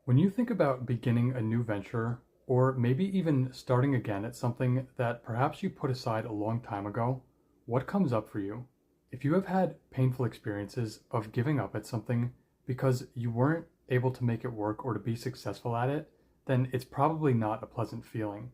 When you think about beginning a new venture, or maybe even starting again at something that perhaps you put aside a long time ago, what comes up for you? If you have had painful experiences of giving up at something because you weren't able to make it work or to be successful at it, then it's probably not a pleasant feeling.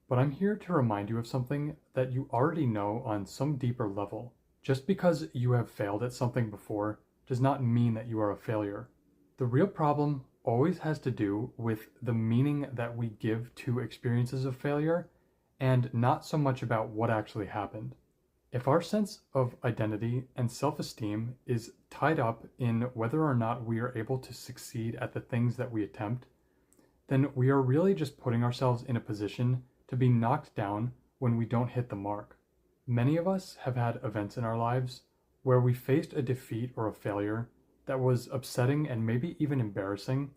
But I'm here to remind you of something that you already know on some deeper level. Just because you have failed at something before does not mean that you are a failure. The real problem always has to do with the meaning that we give to experiences of failure and not so much about what actually happened. If our sense of identity and self-esteem is tied up in whether or not we are able to succeed at the things that we attempt, then we are really just putting ourselves in a position to be knocked down when we don't hit the mark. Many of us have had events in our lives where we faced a defeat or a failure that was upsetting and maybe even embarrassing,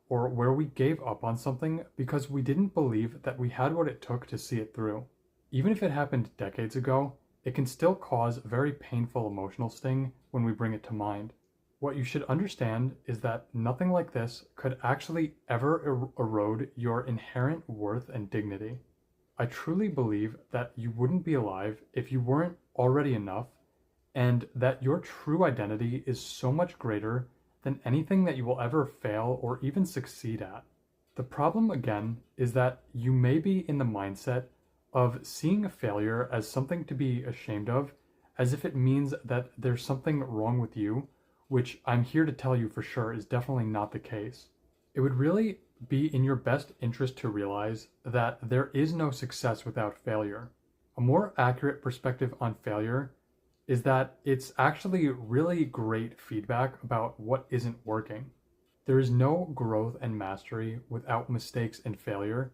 or where we gave up on something because we didn't believe that we had what it took to see it through. Even if it happened decades ago, it can still cause a very painful emotional sting when we bring it to mind. What you should understand is that nothing like this could actually ever erode your inherent worth and dignity. I truly believe that you wouldn't be alive if you weren't already enough, and that your true identity is so much greater than anything that you will ever fail or even succeed at. The problem, again, is that you may be in the mindset of seeing a failure as something to be ashamed of, as if it means that there's something wrong with you, which I'm here to tell you for sure is definitely not the case. It would really be in your best interest to realize that there is no success without failure. A more accurate perspective on failure is that it's actually really great feedback about what isn't working. There is no growth and mastery without mistakes and failure,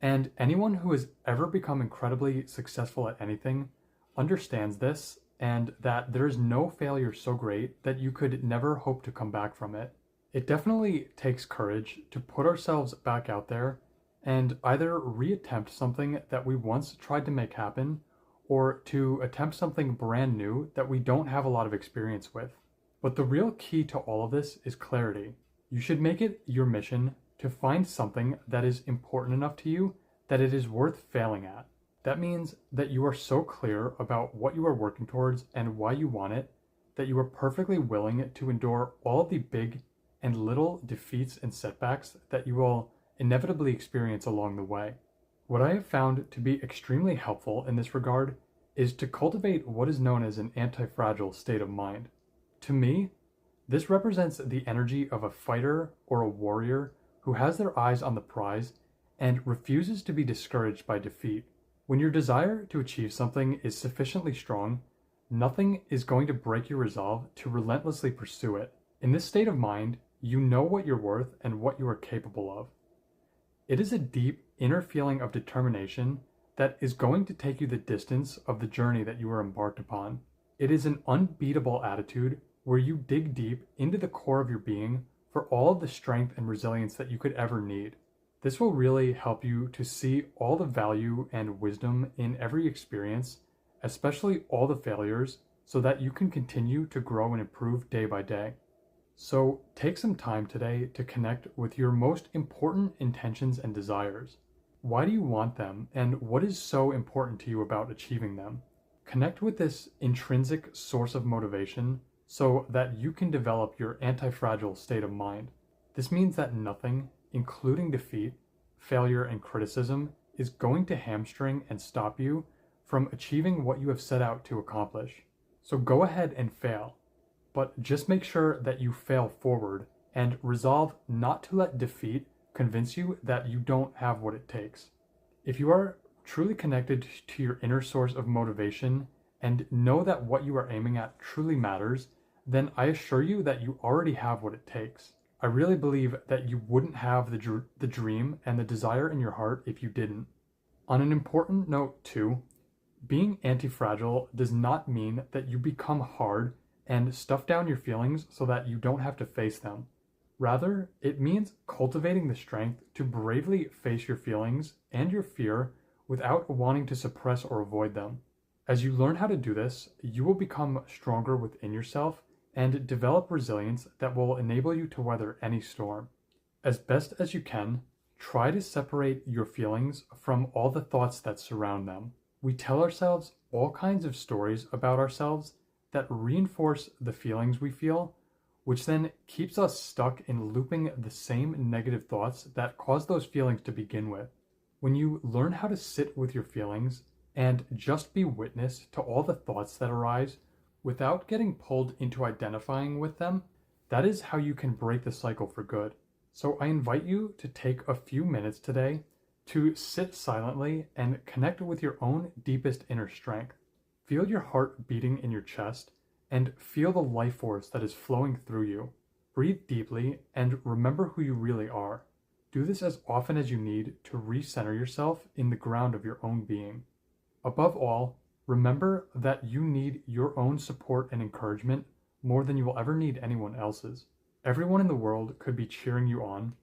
and anyone who has ever become incredibly successful at anything understands this, and that there is no failure so great that you could never hope to come back from it. It definitely takes courage to put ourselves back out there and either reattempt something that we once tried to make happen, or to attempt something brand new that we don't have a lot of experience with. But the real key to all of this is clarity. You should make it your mission to find something that is important enough to you that it is worth failing at. That means that you are so clear about what you are working towards and why you want it, that you are perfectly willing to endure all of the big and little defeats and setbacks that you will inevitably experience along the way. What I have found to be extremely helpful in this regard is to cultivate what is known as an anti-fragile state of mind. To me, this represents the energy of a fighter or a warrior who has their eyes on the prize and refuses to be discouraged by defeat. When your desire to achieve something is sufficiently strong, nothing is going to break your resolve to relentlessly pursue it. In this state of mind, you know what you're worth and what you are capable of. It is a deep inner feeling of determination that is going to take you the distance of the journey that you are embarked upon. It is an unbeatable attitude where you dig deep into the core of your being for all of the strength and resilience that you could ever need. This will really help you to see all the value and wisdom in every experience, especially all the failures, so that you can continue to grow and improve day by day. So take some time today to connect with your most important intentions and desires. Why do you want them, and what is so important to you about achieving them? Connect with this intrinsic source of motivation so that you can develop your anti-fragile state of mind. This means that nothing, including defeat, failure, and criticism, is going to hamstring and stop you from achieving what you have set out to accomplish. So go ahead and fail, but just make sure that you fail forward and resolve not to let defeat convince you that you don't have what it takes. If you are truly connected to your inner source of motivation and know that what you are aiming at truly matters, then I assure you that you already have what it takes. I really believe that you wouldn't have the dream and the desire in your heart if you didn't. On an important note too, being anti-fragile does not mean that you become hard and stuff down your feelings so that you don't have to face them. Rather, it means cultivating the strength to bravely face your feelings and your fear without wanting to suppress or avoid them. As you learn how to do this, you will become stronger within yourself and develop resilience that will enable you to weather any storm. As best as you can, try to separate your feelings from all the thoughts that surround them. We tell ourselves all kinds of stories about ourselves that reinforce the feelings we feel, which then keeps us stuck in looping the same negative thoughts that cause those feelings to begin with. When you learn how to sit with your feelings and just be witness to all the thoughts that arise without getting pulled into identifying with them, that is how you can break the cycle for good. So I invite you to take a few minutes today to sit silently and connect with your own deepest inner strength. Feel your heart beating in your chest and feel the life force that is flowing through you. Breathe deeply and remember who you really are. Do this as often as you need to recenter yourself in the ground of your own being. Above all, remember that you need your own support and encouragement more than you will ever need anyone else's. Everyone in the world could be cheering you on,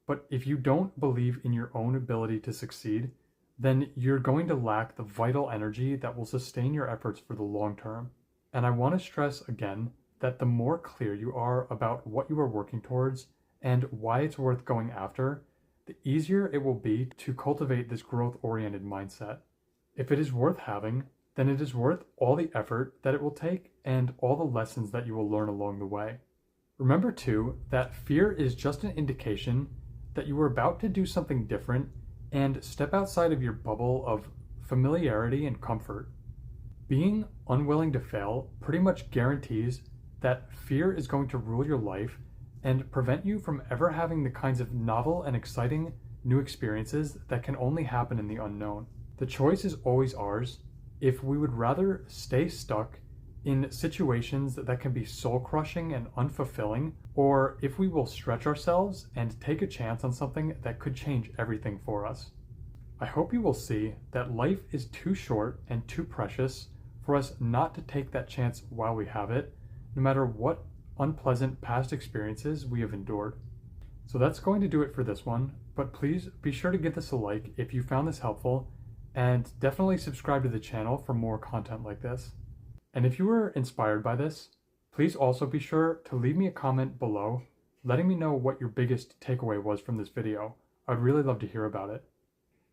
but if you don't believe in your own ability to succeed, then you're going to lack the vital energy that will sustain your efforts for the long term. And I want to stress again that the more clear you are about what you are working towards and why it's worth going after, the easier it will be to cultivate this growth-oriented mindset. If it is worth having, then it is worth all the effort that it will take and all the lessons that you will learn along the way. Remember too that fear is just an indication that you are about to do something different and step outside of your bubble of familiarity and comfort. Being unwilling to fail pretty much guarantees that fear is going to rule your life and prevent you from ever having the kinds of novel and exciting new experiences that can only happen in the unknown. The choice is always ours if we would rather stay stuck in situations that can be soul-crushing and unfulfilling, or if we will stretch ourselves and take a chance on something that could change everything for us. I hope you will see that life is too short and too precious for us not to take that chance while we have it, no matter what unpleasant past experiences we have endured. So that's going to do it for this one, but please be sure to give this a like if you found this helpful, and definitely subscribe to the channel for more content like this. And if you were inspired by this, please also be sure to leave me a comment below letting me know what your biggest takeaway was from this video. I'd really love to hear about it.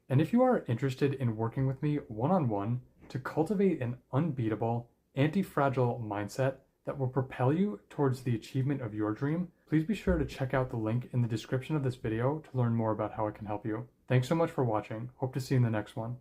And if you are interested in working with me one-on-one to cultivate an unbeatable, anti-fragile mindset that will propel you towards the achievement of your dream, please be sure to check out the link in the description of this video to learn more about how I can help you. Thanks so much for watching. Hope to see you in the next one.